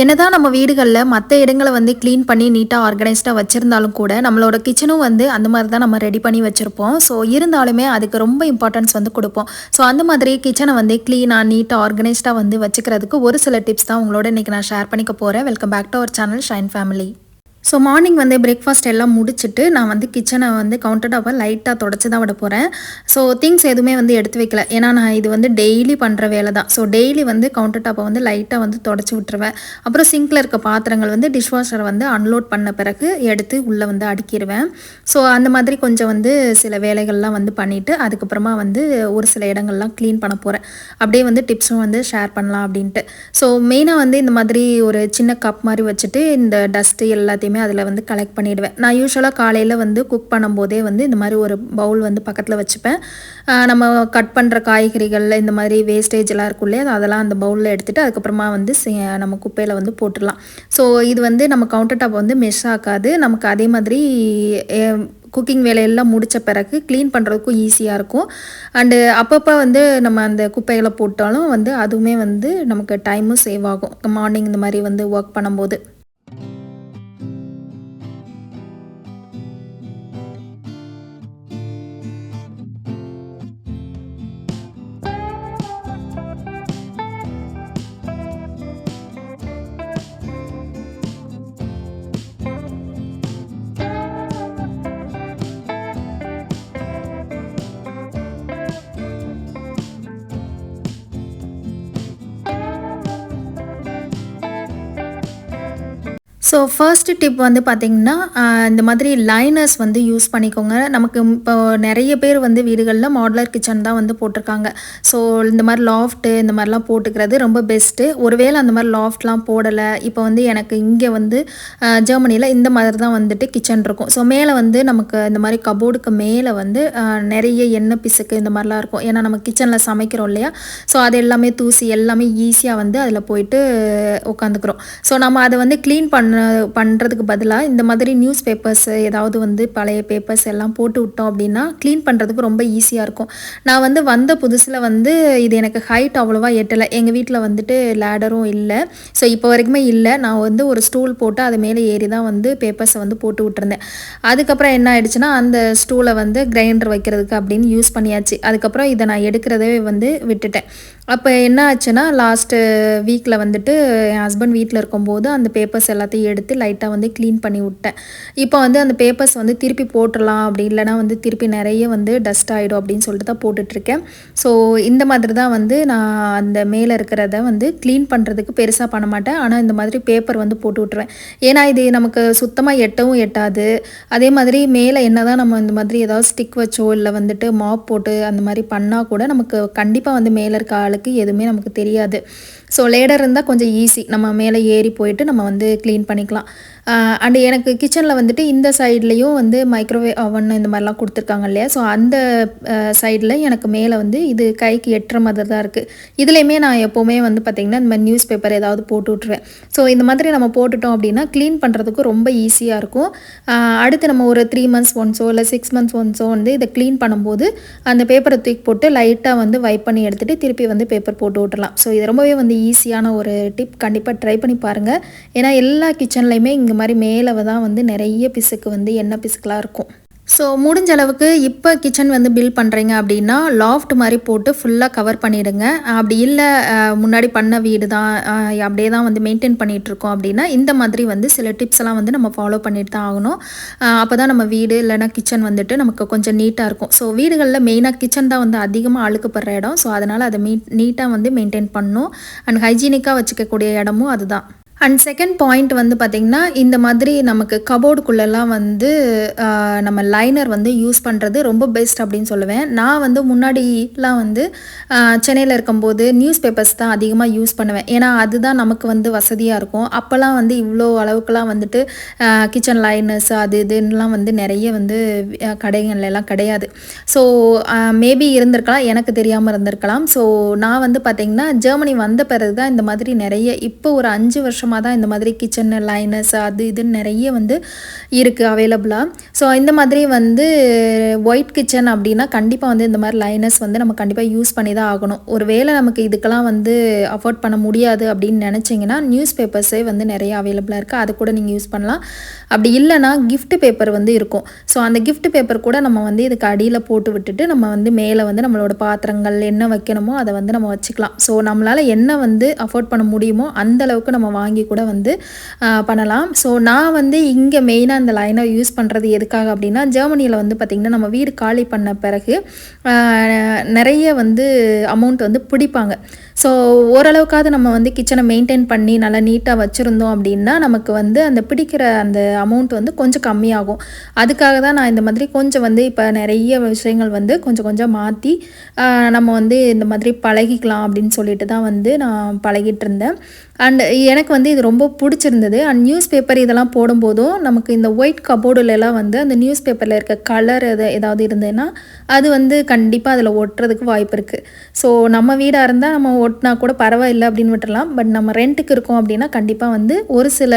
என்னதான் நம்ம வீடுகளில் மற்ற இடங்களை வந்து க்ளீன் பண்ணி நீட்டாக ஆர்கனைஸ்டாக வச்சுருந்தாலும் கூட நம்மளோட கிச்சனும் வந்து அந்த மாதிரி தான் நம்ம ரெடி பண்ணி வச்சுருப்போம். ஸோ இருந்தாலுமே அதுக்கு ரொம்ப இம்பார்ட்டன்ஸ் வந்து கொடுப்போம். ஸோ அந்த மாதிரி கிச்சனை வந்து க்ளீனாக நீட்டாக ஆர்கனைஸ்டாக வந்து வச்சுக்கிறதுக்கு ஒரு சில டிப்ஸ் தான் உங்களோட இன்றைக்கி நான் ஷேர் பண்ணிக்க போகிறேன். Welcome back to our channel shine family. So morning வந்து பிரேக்ஃபாஸ்ட் எல்லாம் முடிச்சுட்டு நான் வந்து கிச்சனை வந்து கவுண்டர் டாப்பை லைட்டாக தொடச்சி தான் விட போகிறேன். ஸோ திங்ஸ் எதுவுமே வந்து எடுத்து வைக்கல, ஏன்னா நான் இது வந்து டெய்லி பண்ணுற வேலை தான். ஸோ டெய்லி வந்து கவுண்டர் டாப்பை வந்து லைட்டாக வந்து தொடச்சி விட்டுருவேன். அப்புறம் சிங்கில் இருக்க பாத்திரங்கள் வந்து டிஷ்வாஷரை வந்து அன்லோட் பண்ண பிறகு எடுத்து உள்ளே வந்து அடுக்கிடுவேன். ஸோ அந்த மாதிரி கொஞ்சம் வந்து சில வேலைகள்லாம் வந்து பண்ணிவிட்டு அதுக்கப்புறமா வந்து ஒரு சில இடங்கள்லாம் க்ளீன் பண்ண போகிறேன். அப்படியே வந்து டிப்ஸும் வந்து ஷேர் பண்ணலாம் அப்படின்ட்டு. ஸோ மெயினாக வந்து இந்த மாதிரி ஒரு சின்ன கப் மாதிரி வச்சுட்டு இந்த டஸ்ட்டு எல்லாத்தையுமே அதில் வந்து கலெக்ட் பண்ணிவிடுவேன். நான் யூஸ்வலாக காலையில் வந்து குக் பண்ணும்போதே வந்து இந்த மாதிரி ஒரு பவுல் வந்து பக்கத்தில் வச்சுப்பேன். நம்ம கட் பண்ணுற காய்கறிகள் இந்த மாதிரி வேஸ்டேஜ் எல்லாம் இருக்கும் இல்லையா, அதெல்லாம் அந்த பவுலில் எடுத்துகிட்டு அதுக்கப்புறமா வந்து நம்ம குப்பையில் வந்து போட்டுடலாம். ஸோ இது வந்து நம்ம கவுண்டர் டாப் வந்து மெஷ் ஆக்காது. நமக்கு அதே மாதிரி குக்கிங் வேலையெல்லாம் முடித்த பிறகு க்ளீன் பண்ணுறதுக்கும் ஈஸியாக இருக்கும். அண்டு அப்பப்போ வந்து நம்ம அந்த குப்பைகளை போட்டாலும் வந்து அதுவுமே வந்து நமக்கு டைமும் சேவ் ஆகும் மார்னிங் இந்த மாதிரி வந்து ஒர்க் பண்ணும்போது. ஸோ ஃபர்ஸ்ட் டிப் வந்து பார்த்திங்கன்னா, இந்த மாதிரி லைனர்ஸ் வந்து யூஸ் பண்ணிக்கோங்க. நமக்கு இப்போ நிறைய பேர் வந்து வீடுகளில் மாடுலர் கிச்சன் தான் வந்து போட்டிருக்காங்க. ஸோ இந்த மாதிரி லாஃப்ட்டு இந்த மாதிரிலாம் போட்டுக்கிறது ரொம்ப பெஸ்ட்டு. ஒருவேளை அந்த மாதிரி லாஃப்ட்லாம் போடலை, இப்போ வந்து எனக்கு இங்கே வந்து ஜெர்மனியில் இந்த மாதிரி தான் வந்துட்டு கிச்சன் இருக்கும். ஸோ மேலே வந்து நமக்கு இந்த மாதிரி கபோர்டுக்கு மேலே வந்து நிறைய எண்ணெய் பிசுக்கு இந்த மாதிரிலாம் இருக்கும். ஏன்னா நம்ம கிச்சனில் சமைக்கிறோம் இல்லையா, ஸோ அது எல்லாமே தூசி எல்லாமே ஈஸியாக வந்து அதில் போயிட்டு உட்காந்துக்கிறோம். ஸோ நம்ம அதை வந்து க்ளீன் பண்ணுறதுக்கு பதிலாக இந்த மாதிரி நியூஸ் பேப்பர்ஸ் ஏதாவது வந்து பழைய பேப்பர்ஸ் எல்லாம் போட்டு விட்டோம் அப்படின்னா க்ளீன் பண்ணுறதுக்கு ரொம்ப ஈஸியாக இருக்கும். நான் வந்து வந்த புதுசில் வந்து இது எனக்கு ஹைட் அவ்வளோவா எட்டலை. எங்கள் வீட்டில் வந்துட்டு லேடரும் இல்லை, ஸோ இப்போ வரைக்குமே இல்லை. நான் வந்து ஒரு ஸ்டூல் போட்டு அது மேலே ஏறி தான் வந்து பேப்பர்ஸை வந்து போட்டு விட்டுருந்தேன். அதுக்கப்புறம் என்ன ஆயிடுச்சுன்னா, அந்த ஸ்டூலை வந்து கிரைண்டர் வைக்கிறதுக்கு அப்படின்னு யூஸ் பண்ணியாச்சு. அதுக்கப்புறம் இதை நான் எடுக்கிறதே வந்து விட்டுட்டேன். அப்போ என்ன ஆச்சுன்னா, லாஸ்ட்டு வீக்கில் வந்துட்டு என் ஹஸ்பண்ட் வீட்டில் இருக்கும்போது அந்த பேப்பர்ஸ் எல்லாத்தையும் எடுத்து லைட்டாக வந்து க்ளீன் பண்ணி விட்டேன். இப்போ வந்து அந்த பேப்பர்ஸ் வந்து திருப்பி போட்டுடலாம், அப்படி இல்லைனா வந்து திருப்பி நிறைய வந்து டஸ்ட் ஆகிடும் அப்படின்னு சொல்லிட்டு தான் போட்டுட்ருக்கேன். ஸோ இந்த மாதிரி தான் வந்து நான் அந்த மேலே இருக்கிறத வந்து க்ளீன் பண்ணுறதுக்கு பெருசாக பண்ண மாட்டேன். ஆனால் இந்த மாதிரி பேப்பர் வந்து போட்டு விட்ருவேன். ஏன்னா இது நமக்கு சுத்தமாக எட்டவும் எட்டாது. அதே மாதிரி மேலே என்ன தான் நம்ம இந்த மாதிரி ஏதாவது ஸ்டிக் வச்சோ இல்லை வந்துட்டு மாப் போட்டு அந்த மாதிரி பண்ணால் கூட நமக்கு கண்டிப்பாக வந்து மேலே இருக்க ஆளுக்கு எதுவுமே நமக்கு தெரியாது. ஸோ லேடர் இருந்தால் கொஞ்சம் ஈஸி, நம்ம மேலே ஏறி போயிட்டு நம்ம வந்து க்ளீன் பண்ணிக்கலாம். அண்டு எனக்கு கிச்சனில் வந்துட்டு இந்த சைட்லேயும் வந்து மைக்ரோவேவ் அவன் இந்த மாதிரிலாம் கொடுத்துருக்காங்க இல்லையா, ஸோ அந்த சைடில் எனக்கு மேலே வந்து இது கைக்கு எட்டுற மாதிரி தான் இருக்குது. இதுலேயுமே நான் எப்போவுமே வந்து பார்த்திங்கன்னா இந்த மாதிரி நியூஸ் பேப்பர் ஏதாவது போட்டு விட்ருவேன். ஸோ இந்த மாதிரி நம்ம போட்டுட்டோம் அப்படின்னா க்ளீன் பண்ணுறதுக்கு ரொம்ப ஈஸியாக இருக்கும். அடுத்து நம்ம ஒரு 3 months ஒன்ஸோ இல்லை 6 months ஒன்ஸோ வந்து இதை க்ளீன் பண்ணும்போது அந்த பேப்பரை தூக்கி போட்டு லைட்டாக வந்து வைப் பண்ணி எடுத்துகிட்டு திருப்பி வந்து பேப்பர் போட்டு விட்டுறலாம். ஸோ இது ரொம்பவே வந்து ஈஸியான ஒரு டிப். கண்டிப்பாக ட்ரை பண்ணி பாருங்கள். ஏன்னா எல்லா கிச்சன்லையுமே இங்கே மாதிரி மேலே தான் வந்து நிறைய பிசுக்கு வந்து எண்ணெய் பிசுக்கெலாம் இருக்கும். ஸோ முடிஞ்ச அளவுக்கு இப்போ கிச்சன் வந்து பில்ட் பண்ணுறீங்க அப்படின்னா லாஃப்ட் மாதிரி போட்டு ஃபுல்லாக கவர் பண்ணிவிடுங்க. அப்படி இல்லை முன்னாடி பண்ண வீடு தான் அப்படியே தான் வந்து மெயின்டைன் பண்ணிகிட்ருக்கோம் அப்படின்னா இந்த மாதிரி வந்து சில டிப்ஸ் எல்லாம் வந்து நம்ம ஃபாலோ பண்ணிட்டு தான் ஆகணும். அப்போ தான் நம்ம வீடு இல்லைனா கிச்சன் வந்துட்டு நமக்கு கொஞ்சம் நீட்டாக இருக்கும். ஸோ வீடுகளில் மெயினாக கிச்சன் தான் வந்து அதிகமாக அழுக்கப்படுற இடம். ஸோ அதனால் அதை நீட்டாக வந்து மெயின்டைன் பண்ணணும். அண்ட் ஹைஜீனிக்காக வச்சுக்கக்கூடிய இடமும் அதுதான். அண்ட் செகண்ட் பாயிண்ட் வந்து பார்த்திங்கன்னா, இந்த மாதிரி நமக்கு கபோர்டுக்குள்ளெல்லாம் வந்து நம்ம லைனர் வந்து யூஸ் பண்ணுறது ரொம்ப பெஸ்ட் அப்படின்னு சொல்லுவேன். நான் வந்து முன்னாடிலாம் வந்து சென்னையில் இருக்கும்போது நியூஸ் பேப்பர்ஸ் தான் அதிகமாக யூஸ் பண்ணுவேன். ஏன்னா அதுதான் நமக்கு வந்து வசதியாக இருக்கும். அப்போல்லாம் வந்து இவ்வளோ அளவுக்குலாம் வந்துட்டு கிச்சன் லைனர்ஸ் அது இதுன்னெலாம் வந்து நிறைய வந்து கடைகள்லாம் கிடையாது. ஸோ மேபி இருந்திருக்கலாம், எனக்கு தெரியாமல் இருந்திருக்கலாம். ஸோ நான் வந்து பார்த்திங்கன்னா ஜெர்மனி வந்த பிறகு தான் இந்த மாதிரி நிறைய இப்போ ஒரு 5 வருஷம் வருஷமாக தான் இந்த மாதிரி கிச்சன் லைனர்ஸ் அது இதுன்னு நிறைய வந்து இருக்குது அவைலபிளாக. ஸோ இந்த மாதிரி வந்து ஒயிட் கிச்சன் அப்படின்னா கண்டிப்பாக வந்து இந்த மாதிரி லைனர்ஸ் வந்து நம்ம கண்டிப்பாக யூஸ் பண்ணி தான் ஆகணும். ஒரு வேளை நமக்கு இதுக்கெல்லாம் வந்து அஃபோர்ட் பண்ண முடியாது அப்படின்னு நினச்சிங்கன்னா நியூஸ் பேப்பர்ஸே வந்து நிறைய அவைலபிளாக இருக்குது, அதை கூட நீங்கள் யூஸ் பண்ணலாம். அப்படி இல்லைனா கிஃப்ட் பேப்பர் வந்து இருக்கும். ஸோ அந்த கிஃப்ட் பேப்பர் கூட நம்ம வந்து இதுக்கு அடியில் போட்டு விட்டுட்டு நம்ம வந்து மேலே வந்து நம்மளோட பாத்திரங்கள் என்ன வைக்கணுமோ அதை வந்து நம்ம வச்சுக்கலாம். ஸோ நம்மளால் என்ன வந்து அஃபோர்ட் பண்ண முடியுமோ அந்த அளவுக்கு நம்ம வாங்கி கூட வந்து பண்ணலாம். ஸோ நான் வந்து இங்கே மெயினாக இந்த லைனர் யூஸ் பண்ணுறது எதுக்காக அப்படின்னா, ஜெர்மனியில் வந்து பார்த்திங்கன்னா நம்ம வீடு காலி பண்ண பிறகு நிறைய வந்து அமௌண்ட் வந்து பிடிப்பாங்க. ஸோ ஓரளவுக்காவது நம்ம வந்து கிச்சனை மெயின்டைன் பண்ணி நல்லா நீட்டாக வச்சுருந்தோம் அப்படின்னா நமக்கு வந்து அந்த பிடிக்கிற அந்த அமௌண்ட் வந்து கொஞ்சம் கம்மியாகும். அதுக்காக தான் நான் இந்த மாதிரி கொஞ்சம் வந்து இப்போ நிறைய விஷயங்கள் வந்து கொஞ்சம் கொஞ்சம் மாற்றி நம்ம வந்து இந்த மாதிரி பழகிக்கலாம் அப்படின்னு சொல்லிட்டு தான் வந்து நான் பழகிட்டு இருந்தேன். அண்ட் எனக்கு வந்து இது ரொம்ப பிடிச்சிருந்தது. அண்ட் நியூஸ் பேப்பர் இதெல்லாம் போடும்போதும் நமக்கு இந்த ஒயிட் கபோர்டுலலாம் வந்து அந்த நியூஸ் பேப்பரில் இருக்க கலர் ஏதாவது இருந்ததுன்னா அது வந்து கண்டிப்பாக அதில் ஒட்டுறதுக்கு வாய்ப்பு இருக்குது. ஸோ நம்ம வீடாக இருந்தால் நம்ம ஒட்டினா கூட பரவாயில்லை அப்படின்னு விட்டுறலாம். பட் நம்ம ரெண்ட்டுக்கு இருக்கோம் அப்படின்னா கண்டிப்பாக வந்து ஒரு சில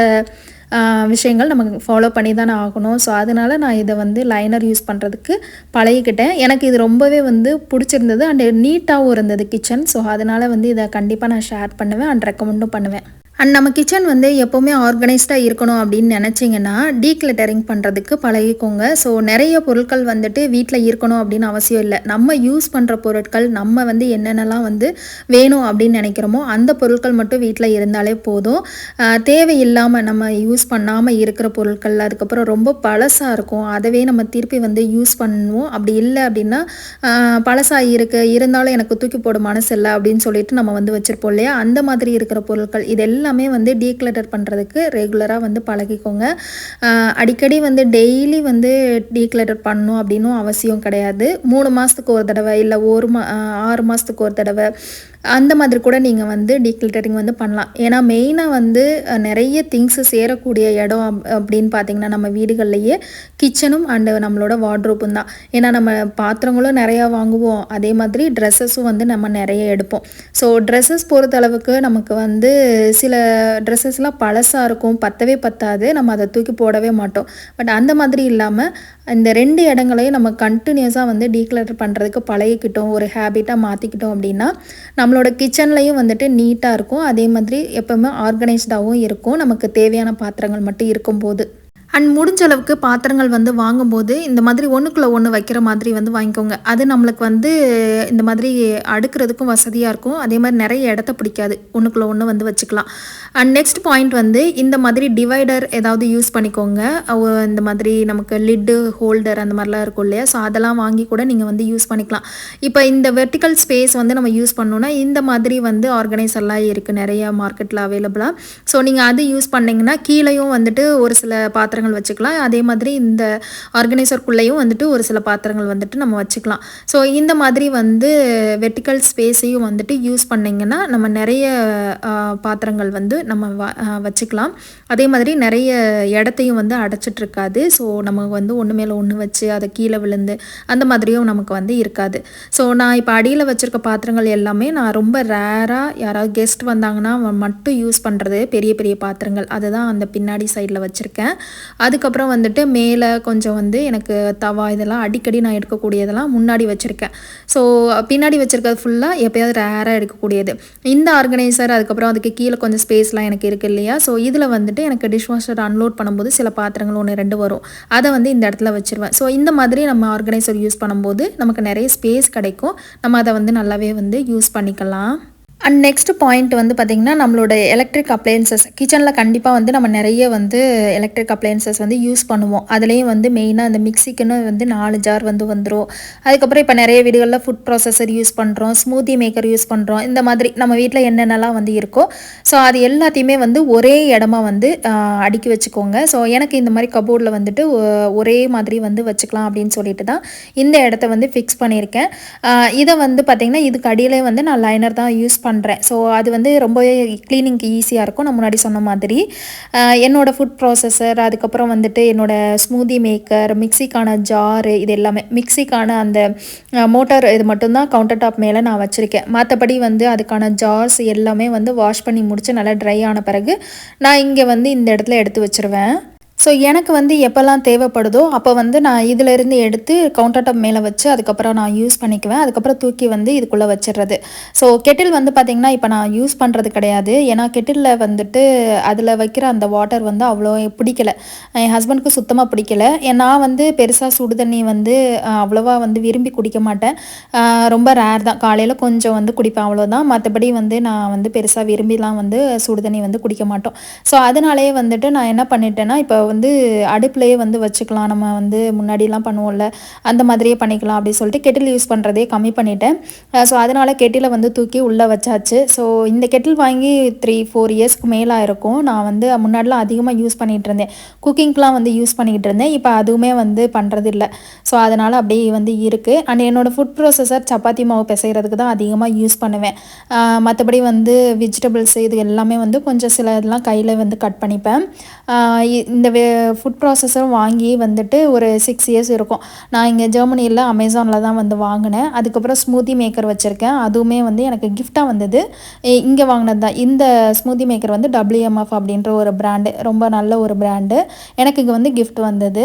விஷயங்கள் நமக்கு ஃபாலோ பண்ணி தானே ஆகணும். ஸோ அதனால் நான் இதை வந்து லைனர் யூஸ் பண்ணுறதுக்கு பழகிக்கிட்டேன். எனக்கு இது ரொம்பவே வந்து பிடிச்சிருந்தது அண்ட் நீட்டாகவும் இருந்தது கிச்சன். ஸோ அதனால் வந்து இதை கண்டிப்பாக நான் ஷேர் பண்ணுவேன் அண்ட் ரெக்கமெண்டும் பண்ணுவேன். அண்ட் நம்ம கிச்சன் வந்து எப்போவுமே ஆர்கனைஸ்டாக இருக்கணும் அப்படின்னு நினச்சிங்கன்னா டீக்ளட்டரிங் பண்ணுறதுக்கு பழகிக்கோங்க. ஸோ நிறைய பொருட்கள் வந்துட்டு வீட்டில் இருக்கணும் அப்படின்னு அவசியம் இல்லை. நம்ம யூஸ் பண்ணுற பொருட்கள் நம்ம வந்து என்னென்னலாம் வந்து வேணும் அப்படின்னு நினைக்கிறோமோ அந்த பொருட்கள் மட்டும் வீட்டில் இருந்தாலே போதும். தேவையில்லாமல் நம்ம யூஸ் பண்ணாமல் இருக்கிற பொருட்கள், அதுக்கப்புறம் ரொம்ப பழசாக இருக்கும், அதவே நம்ம திருப்பி வந்து யூஸ் பண்ணுவோம். அப்படி இல்லை அப்படின்னா பழசாக இருந்தாலும் எனக்கு தூக்கி போட மனசு இல்லை அப்படின்னு சொல்லிட்டு நம்ம வந்து வச்சுருப்போம் இல்லையா, அந்த மாதிரி இருக்கிற பொருட்கள் இதெல்லாம் வந்து டீக்ளட்டர் பண்ணுறதுக்கு ரெகுலராக வந்து பழகிக்கோங்க. அடிக்கடி வந்து டெய்லி வந்து டீக்ளட்டர் பண்ணணும் அப்படின்னும் அவசியம் கிடையாது. 3 மாதத்துக்கு ஒரு தடவை இல்லை 6 மாதத்துக்கு ஒரு தடவை அந்த மாதிரி கூட நீங்கள் வந்து டீக்ளட்டரிங் வந்து பண்ணலாம். ஏன்னா மெயினாக வந்து நிறைய திங்ஸு சேரக்கூடிய இடம் அப்படின்னு பார்த்திங்கன்னா நம்ம வீடுகள்லையே கிச்சனும் அண்டு நம்மளோட வார்ட்ரோப்பும் தான். ஏன்னா நம்ம பாத்திரங்களும் நிறையா வாங்குவோம், அதே மாதிரி ட்ரெஸ்ஸஸும் வந்து நம்ம நிறைய எடுப்போம். ஸோ ட்ரெஸ்ஸஸ் பொறுத்தளவுக்கு நமக்கு வந்து சில ட்ரெஸ்ஸஸ்லாம் பழசாக இருக்கும், பத்தவே பத்தாது, நம்ம அதை தூக்கி போடவே மாட்டோம். பட் அந்த மாதிரி இல்லாமல் இந்த 2 இடங்களையும் நம்ம கண்டினியூஸாக வந்து டீக்ளட்டர் பண்ணுறதுக்கு பழகிக்கிட்டோம், ஒரு ஹேபிட்டாக மாற்றிக்கிட்டோம் அப்படின்னா நம்மளோட கிச்சன்லையும் வந்துட்டு நீட்டாக இருக்கும், அதே மாதிரி எப்போவுமே ஆர்கனைஸ்டாகவும் இருக்கும் நமக்கு தேவையான பாத்திரங்கள் மட்டும் இருக்கும்போது. அண்ட் முடிஞ்ச அளவுக்கு பாத்திரங்கள் வந்து வாங்கும்போது இந்த மாதிரி ஒன்றுக்குள்ளே ஒன்று வைக்கிற மாதிரி வந்து வாங்கிக்கோங்க. அது நம்மளுக்கு வந்து இந்த மாதிரி அடுக்கிறதுக்கும் வசதியாக இருக்கும், அதே மாதிரி நிறைய இடத்த பிடிக்காது, ஒன்றுக்குள்ளே ஒன்று வந்து வச்சுக்கலாம். அண்ட் நெக்ஸ்ட் பாயிண்ட் வந்து இந்த மாதிரி டிவைடர் ஏதாவது யூஸ் பண்ணிக்கோங்க. இந்த மாதிரி நமக்கு லிட்டு ஹோல்டர் அந்த மாதிரிலாம் இருக்கும் இல்லையா, ஸோ அதெல்லாம் வாங்கி கூட நீங்கள் வந்து யூஸ் பண்ணிக்கலாம். இப்போ இந்த வெர்டிக்கல் ஸ்பேஸ் வந்து நம்ம யூஸ் பண்ணோன்னா இந்த மாதிரி வந்து ஆர்கனைசர்லாம் இருக்குது நிறையா மார்க்கெட்டில் அவைலபிளாக. ஸோ நீங்கள் அது யூஸ் பண்ணிங்கன்னா கீழேயும் வந்துட்டு ஒரு சில பாத்திரங்கள் வச்சுக்கலாம், அதே மாதிரி இந்த ஆர்கனைசருக்குள்ளேயும் வந்துட்டு ஒரு சில பாத்திரங்கள் வந்துட்டு நம்ம வச்சுக்கலாம். ஸோ இந்த மாதிரி வந்து வெர்டிக்கல் ஸ்பேஸையும் வந்துட்டு யூஸ் பண்ணிங்கன்னா நம்ம நிறைய பாத்திரங்கள் வந்து நம்ம வச்சுக்கலாம். அதே மாதிரி நிறைய இடத்தையும் வந்து அடைச்சிட்ருக்காது. ஸோ நம்ம வந்து ஒன்று மேலே ஒன்று வச்சு அதை கீழே விழுந்து அந்த மாதிரியும் நமக்கு வந்து இருக்காது. ஸோ நான் இப்போ அடியில் வச்சுருக்க பாத்திரங்கள் எல்லாமே நான் ரொம்ப ரேராக யாராவது கெஸ்ட் வந்தாங்கன்னா மட்டும் யூஸ் பண்ணுறது பெரிய பெரிய பாத்திரங்கள், அதுதான் அந்த பின்னாடி சைடில் வச்சுருக்கேன். அதுக்கப்புறம் வந்துட்டு மேலே கொஞ்சம் வந்து எனக்கு தவா இதெல்லாம் அடிக்கடி நான் எடுக்கக்கூடியதெல்லாம் முன்னாடி வச்சுருக்கேன். ஸோ பின்னாடி வச்சுருக்கிறது ஃபுல்லாக எப்போயாவது ரேராக எடுக்கக்கூடியது. இந்த ஆர்கனைசர் அதுக்கப்புறம் அதுக்கு கீழே கொஞ்சம் ஸ்பேஸ்லாம் எனக்கு இருக்குது இல்லையா, ஸோ இதில் வந்துட்டு எனக்கு டிஷ்வாஷர் அன்லோட் பண்ணும்போது சில பாத்திரங்கள் 1, 2 வரும், அதை வந்து இந்த இடத்துல வச்சுருவேன். ஸோ இந்த மாதிரி நம்ம ஆர்கனைசர் யூஸ் பண்ணும்போது நமக்கு நிறைய ஸ்பேஸ் கிடைக்கும், நம்ம அதை வந்து நல்லாவே வந்து யூஸ் பண்ணிக்கலாம். அண்ட் நெக்ஸ்ட் பாயிண்ட் வந்து பார்த்திங்கன்னா நம்மளோட எலக்ட்ரிக் அப்ளையன்சஸ் கிச்சனில் கண்டிப்பாக வந்து நம்ம நிறைய வந்து எலக்ட்ரிக் அப்ளையன்சஸ் வந்து யூஸ் பண்ணுவோம். அதுலேயும் வந்து மெயினாக இந்த மிக்சிக்குன்னு வந்து 4 ஜார் வந்து வந்துடும். அதுக்கப்புறம் இப்போ நிறைய வீடுகளில் ஃபுட் ப்ராசஸர் யூஸ் பண்ணுறோம், ஸ்மூத்தி மேக்கர் யூஸ் பண்ணுறோம், இந்த மாதிரி நம்ம வீட்டில் என்னென்னலாம் வந்து இருக்கோ ஸோ அது எல்லாத்தையுமே வந்து ஒரே இடமா வந்து அடுக்கி வச்சுக்கோங்க. ஸோ எனக்கு இந்த மாதிரி கபோர்டில் வந்துட்டு ஒரே மாதிரி வந்து வச்சுக்கலாம் அப்படின்னு சொல்லிட்டு தான் இந்த இடத்த வந்து ஃபிக்ஸ் பண்ணியிருக்கேன். இதை வந்து பார்த்திங்கன்னா இதுக்கு அடியிலே வந்து நான் லைனர் தான் யூஸ் பண்ணுறேன். ஸோ அது வந்து ரொம்பவே க்ளீனிங்க்கு ஈஸியாக இருக்கும். நான் முன்னாடி சொன்ன மாதிரி என்னோடய ஃபுட் ப்ராசஸர், அதுக்கப்புறம் வந்துட்டு என்னோடய ஸ்மூதி மேக்கர், மிக்ஸிக்கான ஜாரு, இது எல்லாமே மிக்ஸிக்கான அந்த மோட்டார் இது மட்டும்தான் கவுண்டர் டாப் மேலே நான் வச்சுருக்கேன். மற்றபடி வந்து அதுக்கான ஜார்ஸ் எல்லாமே வந்து வாஷ் பண்ணி முடித்து நல்லா ட்ரை ஆன பிறகு நான் இங்கே வந்து இந்த இடத்துல எடுத்து வச்சுருவேன். ஸோ எனக்கு வந்து எப்போல்லாம் தேவைப்படுதோ அப்போ வந்து நான் இதிலேருந்து எடுத்து கவுண்டர் டாப் மேலே வச்சு அதுக்கப்புறம் நான் யூஸ் பண்ணிக்குவேன். அதுக்கப்புறம் தூக்கி வந்து இதுக்குள்ளே வச்சிடுறது. ஸோ கெட்டில் வந்து பார்த்திங்கன்னா இப்போ நான் யூஸ் பண்ணுறது கிடையாது. ஏன்னா கெட்டிலில் வந்துட்டு அதில் வைக்கிற அந்த வாட்டர் வந்து அவ்வளோ பிடிக்கல. என் ஹஸ்பண்டுக்கு சுத்தமாக பிடிக்கல. நான் வந்து பெருசாக சுடு தண்ணி வந்து அவ்வளோவா வந்து விரும்பி குடிக்க மாட்டேன். ரொம்ப ரேர் தான். காலையில் கொஞ்சம் வந்து குடிப்பேன், அவ்வளோதான். மற்றபடி வந்து நான் வந்து பெருசாக விரும்பிலாம் வந்து சுடு தண்ணி வந்து குடிக்க மாட்டோம். ஸோ அதனாலேயே வந்துட்டு நான் என்ன பண்ணிட்டேன்னா இப்போ வந்து அடுப்புலேயே வந்து வச்சுக்கலாம், நம்ம வந்து முன்னாடிலாம் பண்ணுவோம்ல அந்த மாதிரியே பண்ணிக்கலாம் அப்படின்னு சொல்லிட்டு கெட்டில் யூஸ் பண்ணுறதே கம்மி பண்ணிட்டேன். ஸோ அதனால் கெட்டிலை வந்து தூக்கி உள்ளே வச்சாச்சு. ஸோ இந்த கெட்டில் வாங்கி 3-4 இயர்ஸ்க்கு மேலே இருக்கும். நான் வந்து முன்னாடிலாம் அதிகமாக யூஸ் பண்ணிகிட்டு இருந்தேன், குக்கிங்க்கெலாம் வந்து யூஸ் பண்ணிக்கிட்டு இருந்தேன். இப்போ அதுவுமே வந்து பண்ணுறது இல்லை. ஸோ அதனால் அப்படியே வந்து இருக்குது. அண்ட் என்னோடய ஃபுட் ப்ராசஸர் சப்பாத்தி மாவு பிசைகிறதுக்கு தான் அதிகமாக யூஸ் பண்ணுவேன். மற்றபடி வந்து வெஜிடபிள்ஸ் இது எல்லாமே வந்து கொஞ்சம் சில இதெல்லாம் கையில் வந்து கட் பண்ணிப்பேன். இந்த ஃபுட் ப்ராசஸரும் வாங்கி வந்துட்டு ஒரு 6 இயர்ஸ் இருக்கும். நான் இங்கே ஜெர்மனியில் அமேசானில் தான் வந்து வாங்கினேன். அதுக்கப்புறம் ஸ்மூதி மேக்கர் வச்சுருக்கேன். அதுவுமே வந்து எனக்கு கிஃப்டாக வந்தது. இங்கே வாங்கினது தான். இந்த ஸ்மூதி மேக்கர் வந்து WMF அப்படின்ற ஒரு பிராண்டு, ரொம்ப நல்ல ஒரு பிராண்டு. எனக்கு இங்கே வந்து கிஃப்ட் வந்தது.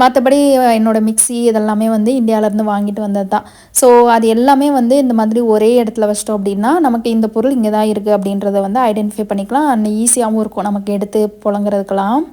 மற்றபடி என்னோடய மிக்ஸி இதெல்லாமே வந்து இந்தியாவிலேருந்து வாங்கிட்டு வந்தது தான். ஸோ அது எல்லாமே வந்து இந்த மாதிரி ஒரே இடத்துல வச்சிட்டோம் அப்படின்னா நமக்கு இந்த பொருள் இங்கே தான் இருக்குது அப்படின்றத வந்து ஐடென்டிஃபை பண்ணிக்கலாம். அண்ட் ஈஸியாகவும் இருக்கும் நமக்கு எடுத்து புழங்குறதுக்கெல்லாம்.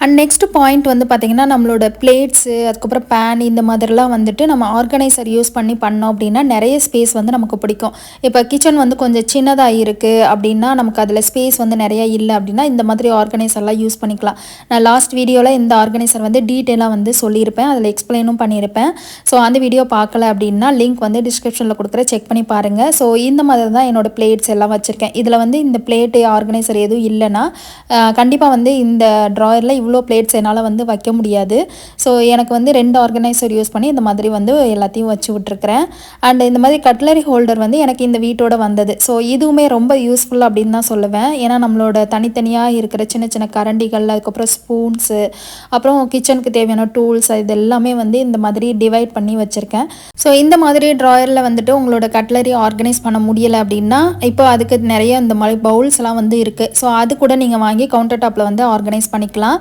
அண்ட் நெக்ஸ்ட் பாயிண்ட் வந்து பார்த்திங்கன்னா நம்மளோட பிளேட்ஸு, அதுக்கப்புறம் பேன் இந்த மாதிரிலாம் வந்துட்டு நம்ம ஆர்கனைசர் யூஸ் பண்ணி பண்ணோம் அப்படின்னா நிறைய ஸ்பேஸ் வந்து நமக்கு பிடிக்கும். இப்போ கிச்சன் வந்து கொஞ்சம் சின்னதாக இருக்குது அப்படின்னா நமக்கு அதில் ஸ்பேஸ் வந்து நிறையா இல்லை அப்படின்னா இந்த மாதிரி ஆர்கனைசர்லாம் யூஸ் பண்ணிக்கலாம். நான் லாஸ்ட் வீடியோவில் இந்த ஆர்கனைசர் வந்து டீட்டெயிலாக வந்து சொல்லியிருப்பேன், அதில் எக்ஸ்பிளைனும் பண்ணியிருப்பேன். ஸோ அந்த வீடியோ பார்க்கல அப்படின்னா லிங்க் வந்து டிஸ்கிரிப்ஷனில் கொடுக்குற, செக் பண்ணி பாருங்கள். ஸோ இந்த மாதிரி தான் என்னோடய பிளேட்ஸ் எல்லாம் வச்சுருக்கேன். இதில் வந்து இந்த பிளேட்டு ஆர்கனைசர் எதுவும் இல்லைன்னா கண்டிப்பாக வந்து இந்த ட்ராயரில் இவ்வளோ பிளேட்ஸ் என்னால் வந்து வைக்க முடியாது. ஸோ எனக்கு வந்து 2 ஆர்கனைசர் யூஸ் பண்ணி இந்த மாதிரி வந்து எல்லாத்தையும் வச்சு விட்ருக்குறேன். அண்ட் இந்த மாதிரி கட்லரி ஹோல்டர் வந்து எனக்கு இந்த வீட்டோட வந்தது. ஸோ இதுவுமே ரொம்ப யூஸ்ஃபுல் அப்படின்னு தான் சொல்லுவேன். ஏன்னா நம்மளோட தனித்தனியாக இருக்கிற சின்ன சின்ன கரண்டிகள், அதுக்கப்புறம் ஸ்பூன்ஸு, அப்புறம் கிச்சனுக்கு தேவையான டூல்ஸ் இது எல்லாமே வந்து இந்த மாதிரி டிவைட் பண்ணி வச்சுருக்கேன். ஸோ இந்த மாதிரி ட்ராயரில் வந்துட்டு உங்களோட கட்லரி ஆர்கனைஸ் பண்ண முடியலை அப்படின்னா இப்போ அதுக்கு நிறைய இந்த மாதிரி பவுல்ஸ்லாம் வந்து இருக்குது. ஸோ அது கூட நீங்கள் வாங்கி கவுண்டர் டாப்பில் வந்து ஆர்கனைஸ் பண்ணிக்கலாம்.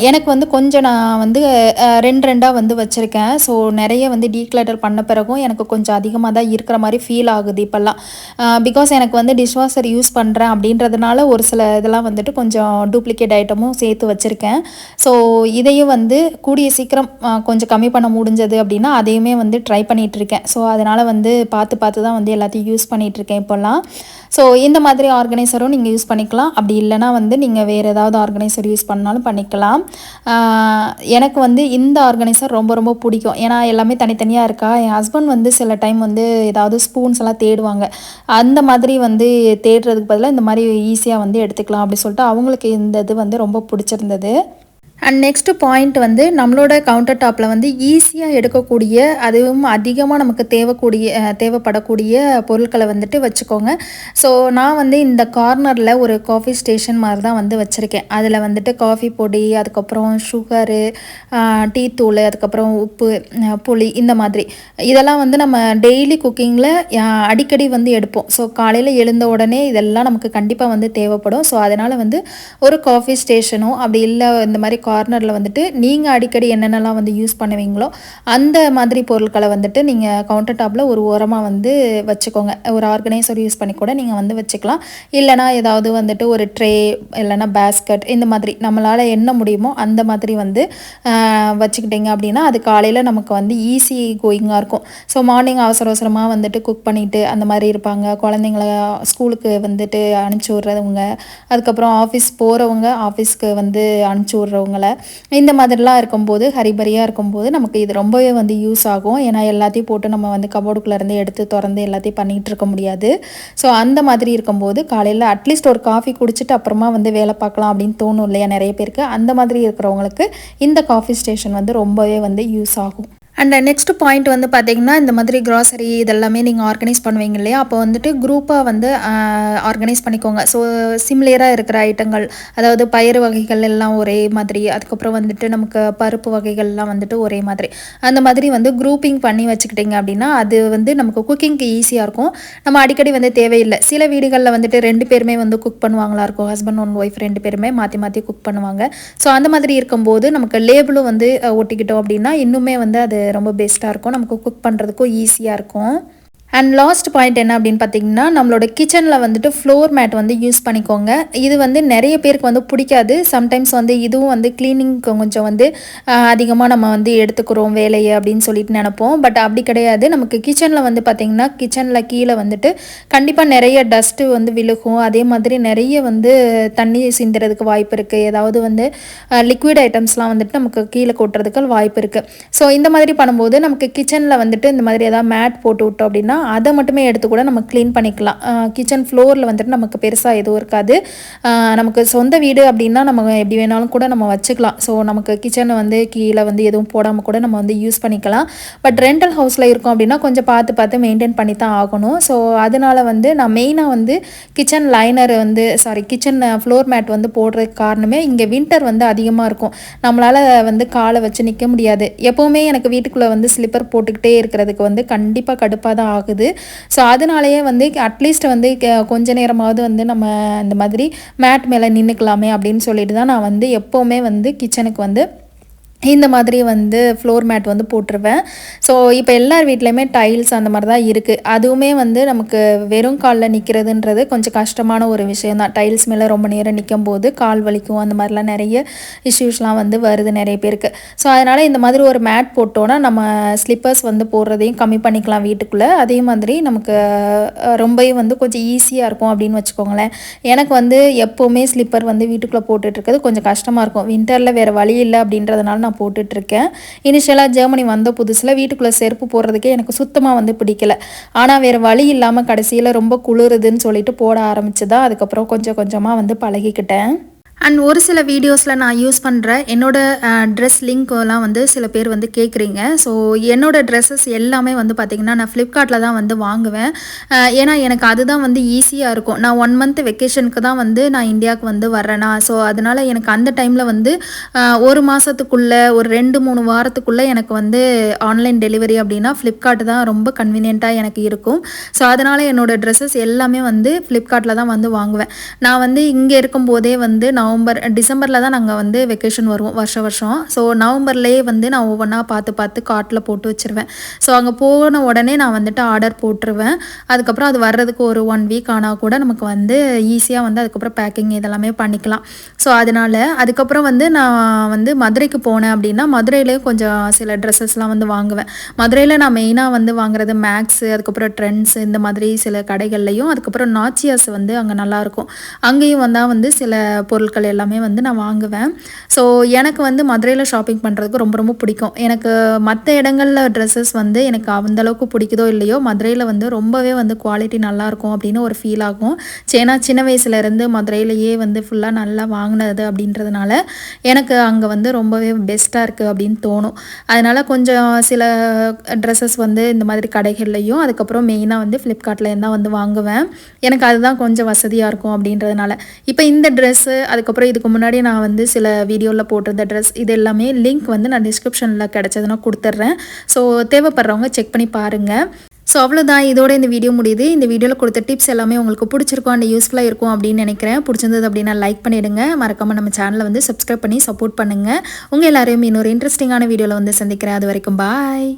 எனக்கு வந்து கொஞ்சம் நான் வந்து 2 வந்து வச்சுருக்கேன். ஸோ நிறைய வந்து டீக்ளட்டர் பண்ண பிறகும் எனக்கு கொஞ்சம் அதிகமாக தான் இருக்கிற மாதிரி ஃபீல் ஆகுது இப்போல்லாம். பிகாஸ் எனக்கு வந்து டிஷ்வாஷர் யூஸ் பண்ணுறேன் அப்படின்றதுனால ஒரு சில இதெல்லாம் வந்துட்டு கொஞ்சம் டூப்ளிகேட் ஐட்டமும் சேர்த்து வச்சுருக்கேன். ஸோ இதையும் வந்து கூடிய சீக்கிரம் கொஞ்சம் கம்மி பண்ண முடிஞ்சது அப்படின்னா அதையுமே வந்து ட்ரை பண்ணிகிட்ருக்கேன். ஸோ அதனால் வந்து பார்த்து தான் வந்து எல்லாத்தையும் யூஸ் பண்ணிகிட்ருக்கேன் இப்போல்லாம். ஸோ இந்த மாதிரி ஆர்கனைசரும் நீங்கள் யூஸ் பண்ணிக்கலாம். அப்படி இல்லைனா வந்து நீங்கள் வேறு ஏதாவது ஆர்கனைசர் யூஸ் பண்ணாலும் பண்ணிக்கலாம். எனக்கு வந்து இந்த ஆர்கனைசர் ரொம்ப ரொம்ப பிடிக்கும். ஏன்னா எல்லாமே தனித்தனியாக இருக்கா. என் ஹஸ்பண்ட் வந்து சில டைம் வந்து ஏதாவது ஸ்பூன்ஸ் எல்லாம் தேடுவாங்க. அந்த மாதிரி வந்து தேடுறதுக்கு பதிலாக இந்த மாதிரி ஈஸியாக வந்து எடுத்துக்கலாம் அப்படி சொல்லிட்டு அவங்களுக்கு இந்த இது வந்து ரொம்ப பிடிச்சிருந்தது. அண்ட் நெக்ஸ்ட்டு பாயிண்ட் வந்து நம்மளோட கவுண்டர் டாப்பில் வந்து ஈஸியாக எடுக்கக்கூடிய, அதுவும் அதிகமாக நமக்கு தேவைப்படக்கூடிய பொருட்களை வந்துட்டு வச்சுக்கோங்க. ஸோ நான் வந்து இந்த கார்னரில் ஒரு காஃபி ஸ்டேஷன் மாதிரி தான் வந்து வச்சுருக்கேன். அதில் வந்துட்டு காஃபி பொடி, அதுக்கப்புறம் சுகரு, டீ தூள், அதுக்கப்புறம் உப்பு, புளி, இந்த மாதிரி இதெல்லாம் வந்து நம்ம டெய்லி குக்கிங்கில் அடிக்கடி வந்து எடுப்போம். ஸோ காலையில் எழுந்த உடனே இதெல்லாம் நமக்கு கண்டிப்பாக வந்து தேவைப்படும். ஸோ அதனால் வந்து ஒரு காஃபி ஸ்டேஷனோ அப்படி இல்லை இந்த மாதிரி கார்னரில் வந்துட்டு நீங்கள் அடிக்கடி என்னென்னலாம் வந்து யூஸ் பண்ணுவீங்களோ அந்த மாதிரி பொருட்களை வந்துட்டு நீங்கள் கவுண்டர் டாப்பில் ஒரு ஓரமாக வந்து வச்சுக்கோங்க. ஒரு ஆர்கனைசர் யூஸ் பண்ணி கூட நீங்கள் வந்து வச்சுக்கலாம். இல்லைனா ஏதாவது வந்துட்டு ஒரு ட்ரே இல்லைனா பேஸ்கட் இந்த மாதிரி நம்மளால் என்ன முடியுமோ அந்த மாதிரி வந்து வச்சுக்கிட்டிங்க அப்படின்னா அது காலையில் நமக்கு வந்து ஈஸி கோயிங்காக இருக்கும். ஸோ மார்னிங் அவசர அவசரமாக வந்துட்டு குக் பண்ணிவிட்டு அந்த மாதிரி இருப்பாங்க. குழந்தைங்கள ஸ்கூலுக்கு வந்துட்டு அனுப்பிச்சி விட்றவங்க, அதுக்கப்புறம் ஆஃபீஸ் போகிறவங்க, ஆஃபீஸ்க்கு வந்து அனுப்பிச்சி விட்றவங்கள இந்த மாதிரிலாம் இருக்கும்போது ஹரிபரியாக இருக்கும்போது நமக்கு இது ரொம்பவே வந்து யூஸ் ஆகும். ஏன்னா எல்லாத்தையும் போட்டு நம்ம வந்து கபோர்டுக்குள்ளேருந்து எடுத்து திறந்து எல்லாத்தையும் பண்ணிகிட்டு இருக்க முடியாது. ஸோ அந்த மாதிரி இருக்கும்போது காலையில் அட்லீஸ்ட் ஒரு காஃபி குடிச்சிட்டு அப்புறமா வந்து வேலை பார்க்கலாம் அப்படின்னு தோணும் இல்லையா நிறைய பேருக்கு. அந்த மாதிரி இருக்கிறவங்களுக்கு இந்த காஃபி ஸ்டேஷன் வந்து ரொம்பவே வந்து யூஸ் ஆகும். அண்ட் நெக்ஸ்ட் பாயிண்ட் வந்து பார்த்திங்கன்னா, இந்த மாதிரி க்ராசரி இதெல்லாமே நீங்கள் ஆர்கனைஸ் பண்ணுவீங்க இல்லையா, அப்போ வந்துட்டு குரூப்பாக வந்து ஆர்கனைஸ் பண்ணிக்கோங்க. ஸோ சிமிலியராக இருக்கிற ஐட்டங்கள், அதாவது பயிறு வகைகள் எல்லாம் ஒரே மாதிரி, அதுக்கப்புறம் வந்துட்டு நமக்கு பருப்பு வகைகள்லாம் வந்துட்டு ஒரே மாதிரி, அந்த மாதிரி வந்து குரூப்பிங் பண்ணி வச்சுக்கிட்டிங்க அப்படின்னா அது வந்து நமக்கு குக்கிங்க்கு ஈஸியாக இருக்கும். நம்ம அடிக்கடி வந்து தேவையில்லை. சில வீடுகளில் வந்துட்டு 2 பேருமே வந்து குக் பண்ணுவாங்களா இருக்கும். ஹஸ்பண்ட் அண்ட் ஒய்ஃப் 2 பேருமே மாற்றி மாற்றி குக் பண்ணுவாங்க. ஸோ அந்த மாதிரி இருக்கும்போது நமக்கு லேபிளும் வந்து ஒட்டிக்கிட்டோம் அப்படின்னா இன்னுமே வந்து அது ரொம்ப பெஸ்ட்டாக இருக்கும். நமக்கு குக் பண்ணுறதுக்கும் ஈஸியாக இருக்கும். அண்ட் லாஸ்ட் பாயிண்ட் என்ன அப்படின்னு பார்த்தீங்கன்னா, நம்மளோட கிச்சனில் வந்துட்டு ஃப்ளோர் மேட் வந்து யூஸ் பண்ணிக்கோங்க. இது வந்து நிறைய பேருக்கு வந்து பிடிக்காது. சம்டைம்ஸ் வந்து இதுவும் வந்து க்ளீனிங்க்கு கொஞ்சம் வந்து அதிகமாக நம்ம வந்து எடுத்துக்கிறோம் வேலையை அப்படின்னு சொல்லிட்டு நினப்போம். பட் அப்படி கிடையாது. நமக்கு கிச்சனில் வந்து பார்த்திங்கன்னா கிச்சனில் கீழே வந்துட்டு கண்டிப்பாக நிறைய டஸ்ட்டு வந்து விழுகும். அதே மாதிரி நிறைய வந்து தண்ணி சிந்துறதுக்கு வாய்ப்பு இருக்குது. ஏதாவது வந்து லிக்விட் ஐட்டம்ஸ்லாம் வந்துட்டு நமக்கு கீழே கொட்டுறதுக்கு வாய்ப்பு இருக்குது. ஸோ இந்த மாதிரி பண்ணும்போது நமக்கு கிச்சனில் வந்துட்டு இந்த மாதிரி ஏதாவது மேட் போட்டு விட்டோம் அப்படின்னா அதை மட்டுமே எடுத்து கூட நம்ம க்ளீன் பண்ணிக்கலாம். கிச்சன் ஃப்ளோரில் வந்துட்டு நமக்கு பெருசாக எதுவும் இருக்காது. நமக்கு சொந்த வீடு அப்படின்னா நம்ம எப்படி வேணாலும் கூட நம்ம வச்சுக்கலாம். ஸோ நமக்கு கிச்சனை வந்து கீழே வந்து எதுவும் போடாமல் கூட நம்ம வந்து யூஸ் பண்ணிக்கலாம். பட் ரெண்டல் ஹவுஸில் இருக்கோம் அப்படின்னா கொஞ்சம் பார்த்து பார்த்து மெயின்டைன் பண்ணி தான் ஆகணும். ஸோ அதனால் வந்து நான் மெயினாக வந்து கிச்சன் லைனர் வந்து கிச்சன் ஃப்ளோர் மேட் வந்து போடுறதுக்கு காரணமே இங்கே வின்டர் வந்து அதிகமாக இருக்கும். நம்மளால் வந்து காலை வச்சு நிற்க முடியாது. எப்போவுமே எனக்கு வீட்டுக்குள்ளே வந்து ஸ்லிப்பர் போட்டுக்கிட்டே இருக்கிறதுக்கு வந்து கண்டிப்பாக கடுப்பாக தான் ஆகுது. ஸோ அதனாலேயே வந்து அட்லீஸ்ட் வந்து கொஞ்ச நேரமாவது வந்து நம்ம இந்த மாதிரி மேட் மேலே நின்றுக்கலாமே அப்படின்னு சொல்லிட்டு தான் நான் வந்து எப்போவுமே வந்து கிச்சனுக்கு வந்து இந்த மாதிரி வந்து ஃப்ளோர் மேட் வந்து போட்டுருவேன். ஸோ இப்போ எல்லார் வீட்லேயுமே டைல்ஸ் அந்த மாதிரி தான் இருக்குது. அதுவுமே வந்து நமக்கு வெறும் காலில் நிற்கிறதுன்றது கொஞ்சம் கஷ்டமான ஒரு விஷயம் தான். டைல்ஸ் மேலே ரொம்ப நேரம் நிற்கும் போது கால் வலிக்கும், அந்த மாதிரிலாம் நிறைய இஷ்யூஸ்லாம் வந்து வருது நிறைய பேருக்கு. ஸோ அதனால் இந்த மாதிரி ஒரு மேட் போட்டோன்னா நம்ம ஸ்லிப்பர்ஸ் வந்து போடுறதையும் கம்மி பண்ணிக்கலாம் வீட்டுக்குள்ளே. அதே மாதிரி நமக்கு ரொம்பவே வந்து கொஞ்சம் ஈஸியாக இருக்கும் அப்படின்னு வச்சுக்கோங்களேன். எனக்கு வந்து எப்போவுமே ஸ்லிப்பர் வந்து வீட்டுக்குள்ளே போட்டுட்ருக்கிறது கொஞ்சம் கஷ்டமாக இருக்கும். வின்டரில் வேறு வழி இல்லை அப்படின்றதுனால நான் போட்டுட்ருக்கேன். இனிஷியலாக ஜெர்மனி வந்த புதுசில் வீட்டுக்குள்ளே செருப்பு போடுறதுக்கே எனக்கு சுத்தமாக வந்து பிடிக்கல. ஆனால் வேறு வழி இல்லாமல் கடைசியில் ரொம்ப குளிருதுன்னு சொல்லிட்டு போட ஆரம்பிச்சுதான் அதுக்கப்புறம் கொஞ்சம் கொஞ்சமாக வந்து பழகிக்கிட்டேன். அண்ட் ஒரு சில வீடியோஸில் நான் யூஸ் பண்ணுற என்னோடய ட்ரெஸ் லிங்க்லாம் வந்து சில பேர் வந்து கேட்குறீங்க. ஸோ என்னோடய ட்ரெஸ்ஸஸ் எல்லாமே வந்து பார்த்திங்கன்னா நான் ஃப்ளிப்கார்ட்டில் தான் வந்து வாங்குவேன். ஏன்னா எனக்கு அதுதான் வந்து ஈஸியாக இருக்கும். நான் 1 மந்த் வெக்கேஷனுக்கு தான் வந்து நான் இந்தியாவுக்கு வந்து வரேனா. ஸோ அதனால் எனக்கு அந்த டைமில் வந்து ஒரு மாதத்துக்குள்ளே ஒரு 2-3 வாரத்துக்குள்ளே எனக்கு வந்து ஆன்லைன் டெலிவரி அப்படின்னா ஃப்ளிப்கார்ட் தான் ரொம்ப கன்வீனியண்ட்டாக எனக்கு இருக்கும். ஸோ அதனால் என்னோடய ட்ரெஸ்ஸஸ் எல்லாமே வந்து ஃப்ளிப்கார்ட்டில் தான் வந்து வாங்குவேன். நான் வந்து இங்கே இருக்கும்போதே வந்து டிசம்பரில் தான் நாங்கள் வந்து வெக்கேஷன் வருவோம் வருஷம். ஸோ நவம்பர்லேயே வந்து நான் ஒவ்வொன்றா பார்த்து கார்ட்டில் போட்டு வச்சுருவேன். ஸோ அங்கே போன உடனே நான் வந்துட்டு ஆர்டர் போட்டுருவேன். அதுக்கப்புறம் அது வர்றதுக்கு ஒரு 1 வீக் ஆனால் கூட நமக்கு வந்து ஈஸியாக வந்து அதுக்கப்புறம் பேக்கிங் இதெல்லாமே பண்ணிக்கலாம். ஸோ அதனால் அதுக்கப்புறம் வந்து நான் வந்து மதுரைக்கு போனேன் அப்படின்னா மதுரையிலேயும் கொஞ்சம் சில ட்ரெஸ்ஸஸ்லாம் வந்து வாங்குவேன். மதுரையில் நான் மெயினாக வந்து வாங்குறது மேக்ஸு, அதுக்கப்புறம் ட்ரெண்ட்ஸு இந்த மாதிரி சில கடைகள்லையும், அதுக்கப்புறம் நாச்சியாஸ் வந்து அங்கே நல்லாயிருக்கும். அங்கேயும் வந்தால் வந்து சில பொருட்கள் எல்லாமே வந்து நான் வாங்குவேன். ஸோ எனக்கு வந்து மதுரையில் ஷாப்பிங் பண்ணுறதுக்கு ரொம்ப ரொம்ப பிடிக்கும். எனக்கு மற்ற இடங்களில் ட்ரெஸ்ஸஸ் வந்து எனக்கு அந்தளவுக்கு பிடிக்குதோ இல்லையோ மதுரையில் வந்து ரொம்பவே வந்து குவாலிட்டி நல்லாயிருக்கும் அப்படின்னு ஒரு ஃபீல் ஆகும். ஏன்னா சின்ன வயசுலேருந்து மதுரையிலேயே வந்து ஃபுல்லாக நல்லா வாங்கினது அப்படின்றதுனால எனக்கு அங்கே வந்து ரொம்பவே பெஸ்ட்டாக இருக்குது அப்படின்னு தோணும். அதனால் கொஞ்சம் சில ட்ரெஸ்ஸஸ் வந்து இந்த மாதிரி கடைகள்லையும் அதுக்கப்புறம் மெயினாக வந்து ஃப்ளிப்கார்ட்லேருந்து தான் வந்து வாங்குவேன். எனக்கு அதுதான் கொஞ்சம் வசதியாக இருக்கும் அப்படின்றதுனால. இப்போ இந்த ட்ரெஸ்ஸு அதுக்கப்புறம் இதுக்கு முன்னாடி நான் வந்து சில வீடியோவில் போட்டிருந்த ட்ரெஸ் இது எல்லாமே லிங்க் வந்து நான் டிஸ்கிரிப்ஷனில் கிடச்சதுன்னா கொடுத்துட்றேன். ஸோ தேவைப்படுறவங்க செக் பண்ணி பாருங்கள். ஸோ அவ்வளோதான், இதோட இந்த வீடியோ முடியுது. இந்த வீடியோவில் கொடுத்த டிப்ஸ் எல்லாமே உங்களுக்கு பிடிச்சிருக்கும் அண்ட் யூஸ்ஃபுல்லாக இருக்கும் அப்படின்னு நினைக்கிறேன். பிடிச்சிருந்தது அப்படின்னா லைக் பண்ணிவிடுங்க. மறக்காமல் நம்ம சேனலை வந்து சப்ஸ்கிரைப் பண்ணி சப்போர்ட் பண்ணுங்கள். உங்கள் எல்லாரையும் இன்னொரு இன்ட்ரெஸ்டிங்கான வீடியோவில் வந்து சந்திக்கிறேன். அது வரைக்கும் பாய்.